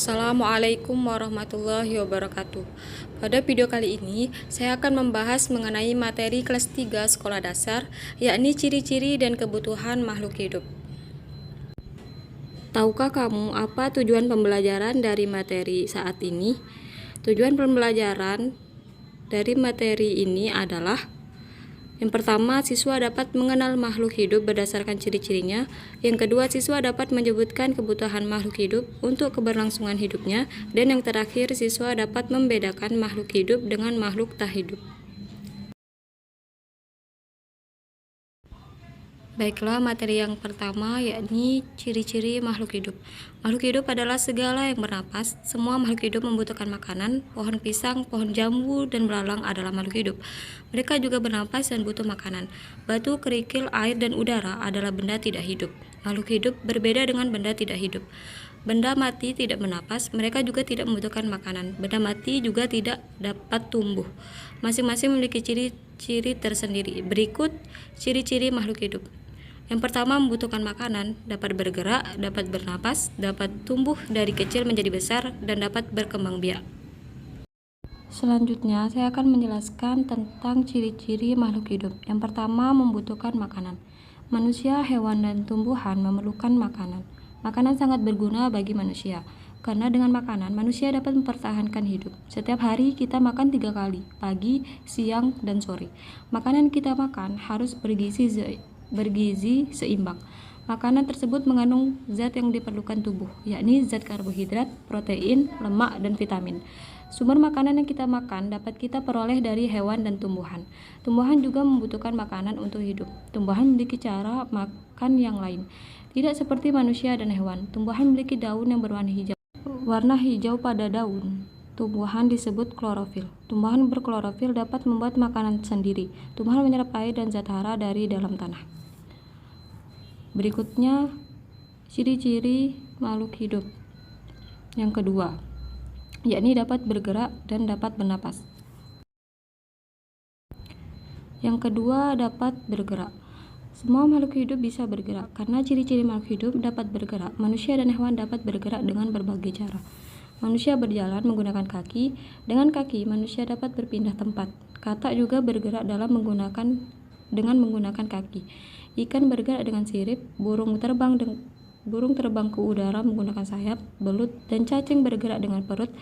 Assalamualaikum warahmatullahi wabarakatuh. Pada video kali ini, saya akan membahas mengenai materi kelas 3 sekolah dasar, yakni ciri-ciri dan kebutuhan makhluk hidup. Tahukah kamu apa tujuan pembelajaran dari materi saat ini? Tujuan pembelajaran dari materi ini adalah: yang pertama, siswa dapat mengenal makhluk hidup berdasarkan ciri-cirinya. Yang kedua, siswa dapat menyebutkan kebutuhan makhluk hidup untuk keberlangsungan hidupnya. Dan yang terakhir, siswa dapat membedakan makhluk hidup dengan makhluk tak hidup. Baiklah, materi yang pertama yakni ciri-ciri makhluk hidup. Makhluk hidup adalah segala yang bernapas. Semua makhluk hidup membutuhkan makanan. Pohon pisang, pohon jambu, dan belalang adalah makhluk hidup. Mereka juga bernapas dan butuh makanan. Batu, kerikil, air, dan udara adalah benda tidak hidup. Makhluk hidup berbeda dengan benda tidak hidup. Benda mati tidak bernapas, mereka juga tidak membutuhkan makanan. Benda mati juga tidak dapat tumbuh. Masing-masing memiliki ciri-ciri tersendiri. Berikut ciri-ciri makhluk hidup. Yang pertama, membutuhkan makanan, dapat bergerak, dapat bernapas, dapat tumbuh dari kecil menjadi besar, dan dapat berkembang biak. Selanjutnya, saya akan menjelaskan tentang ciri-ciri makhluk hidup. Yang pertama, membutuhkan makanan. Manusia, hewan, dan tumbuhan memerlukan makanan. Makanan sangat berguna bagi manusia, karena dengan makanan, manusia dapat mempertahankan hidup. Setiap hari kita makan 3 kali, pagi, siang, dan sore. Makanan kita makan harus bergizi seimbang. Makanan tersebut mengandung zat yang diperlukan tubuh, yakni zat karbohidrat, protein, lemak, dan vitamin. Sumber makanan yang kita makan dapat kita peroleh dari hewan dan tumbuhan. Tumbuhan juga membutuhkan makanan untuk hidup. Tumbuhan memiliki cara makan yang lain. Tidak seperti manusia dan hewan, tumbuhan memiliki daun yang berwarna hijau. Warna hijau pada daun tumbuhan disebut klorofil. Tumbuhan berklorofil dapat membuat makanan sendiri. Tumbuhan menyerap air dan zat hara dari dalam tanah. Berikutnya, ciri-ciri makhluk hidup. Yang kedua, yakni dapat bergerak dan dapat bernapas. Yang kedua, dapat bergerak. Semua makhluk hidup bisa bergerak. Karena ciri-ciri makhluk hidup dapat bergerak, manusia dan hewan dapat bergerak dengan berbagai cara. Manusia berjalan menggunakan kaki. Dengan kaki, manusia dapat berpindah tempat. Katak juga bergerak dengan menggunakan kaki. Ikan bergerak dengan sirip. Burung terbang ke udara menggunakan sayap. Belut dan cacing bergerak dengan perut.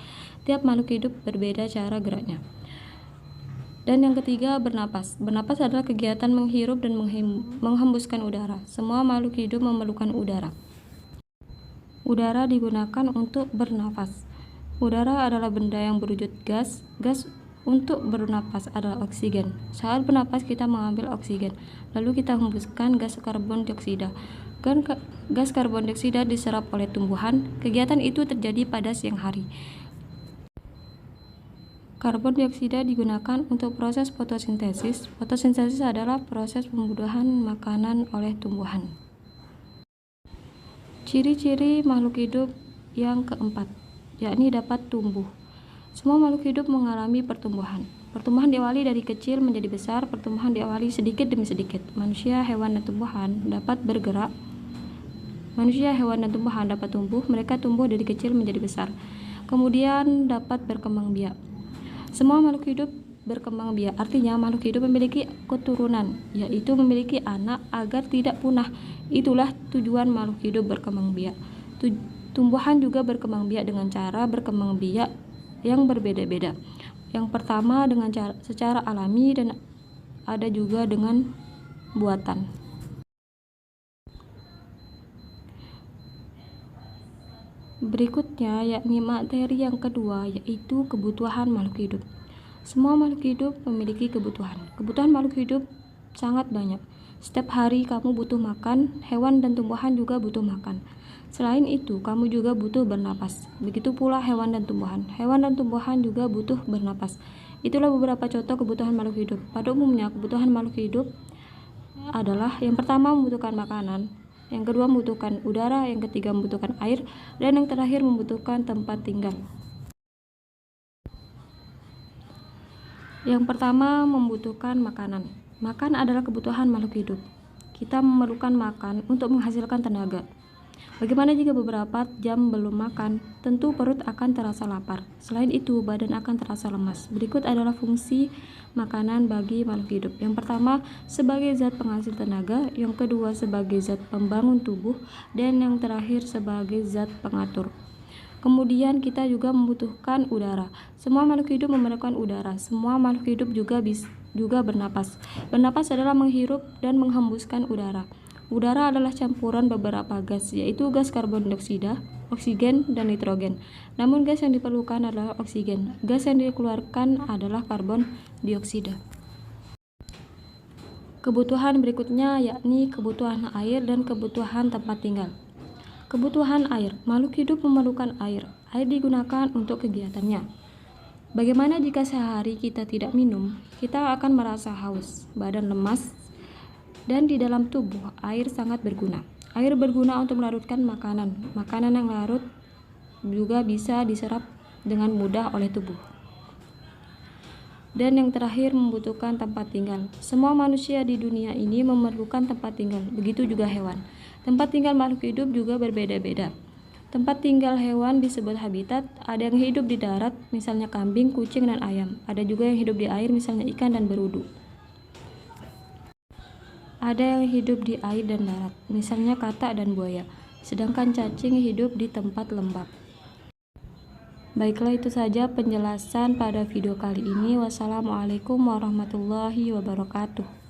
Tiap makhluk hidup berbeda cara geraknya. Dan yang ketiga, bernapas. Bernapas adalah kegiatan menghirup dan menghembuskan udara. Semua makhluk hidup memerlukan udara. Udara digunakan untuk bernapas. Udara adalah benda yang berwujud gas. Gas untuk bernapas adalah oksigen. Saat bernapas kita mengambil oksigen, lalu kita hembuskan gas karbon dioksida. Gas karbon dioksida diserap oleh tumbuhan. Kegiatan itu terjadi pada siang hari. Karbon dioksida digunakan untuk proses fotosintesis. Fotosintesis adalah proses pembuahan makanan oleh tumbuhan. Ciri-ciri makhluk hidup yang keempat, yakni dapat tumbuh. Semua makhluk hidup mengalami pertumbuhan. Pertumbuhan diawali dari kecil menjadi besar. Pertumbuhan diawali sedikit demi sedikit. Manusia, hewan, dan tumbuhan dapat bergerak. Manusia, hewan, dan tumbuhan dapat tumbuh. Mereka tumbuh dari kecil menjadi besar. Kemudian dapat berkembang biak. Semua makhluk hidup berkembang biak, artinya makhluk hidup memiliki keturunan, yaitu memiliki anak agar tidak punah. Itulah tujuan makhluk hidup berkembang biak. Tumbuhan juga berkembang biak dengan cara berkembang biak yang berbeda-beda. Yang pertama dengan secara alami, dan ada juga dengan buatan. Berikutnya yakni materi yang kedua, yaitu kebutuhan makhluk hidup. Semua makhluk hidup memiliki kebutuhan. Kebutuhan makhluk hidup sangat banyak. Setiap hari kamu butuh makan, hewan dan tumbuhan juga butuh makan. Selain itu, kamu juga butuh bernapas. Begitu pula hewan dan tumbuhan. Hewan dan tumbuhan juga butuh bernapas. Itulah beberapa contoh kebutuhan makhluk hidup. Pada umumnya, kebutuhan makhluk hidup adalah: yang pertama, membutuhkan makanan. Yang kedua, membutuhkan udara. Yang ketiga, membutuhkan air. Dan yang terakhir, membutuhkan tempat tinggal. Yang pertama, membutuhkan makanan. Makan adalah kebutuhan makhluk hidup. Kita memerlukan makan untuk menghasilkan tenaga. Bagaimana jika beberapa jam belum makan? Tentu perut akan terasa lapar. Selain itu, badan akan terasa lemas. Berikut adalah fungsi makanan bagi makhluk hidup. Yang pertama, sebagai zat penghasil tenaga. Yang kedua, sebagai zat pembangun tubuh. Dan yang terakhir, sebagai zat pengatur. Kemudian kita juga membutuhkan udara. Semua makhluk hidup memerlukan udara. Semua makhluk hidup juga bernapas. Bernapas adalah menghirup dan menghembuskan udara. Udara adalah campuran beberapa gas, yaitu gas karbon dioksida, oksigen, dan nitrogen. Namun gas yang diperlukan adalah oksigen. Gas yang dikeluarkan adalah karbon dioksida. Kebutuhan berikutnya yakni kebutuhan air dan kebutuhan tempat tinggal. Kebutuhan air. Makhluk hidup memerlukan air. Air digunakan untuk kegiatannya. Bagaimana jika sehari kita tidak minum? Kita akan merasa haus, badan lemas, dan di dalam tubuh air sangat berguna. Air berguna untuk melarutkan makanan. Makanan yang larut juga bisa diserap dengan mudah oleh tubuh. Dan yang terakhir, membutuhkan tempat tinggal. Semua manusia di dunia ini memerlukan tempat tinggal, begitu juga hewan. Tempat tinggal makhluk hidup juga berbeda-beda. Tempat tinggal hewan disebut habitat. Ada yang hidup di darat, misalnya kambing, kucing, dan ayam. Ada juga yang hidup di air, misalnya ikan dan berudu. Ada yang hidup di air dan darat, misalnya katak dan buaya. Sedangkan cacing hidup di tempat lembab. Baiklah, itu saja penjelasan pada video kali ini. Wassalamualaikum warahmatullahi wabarakatuh.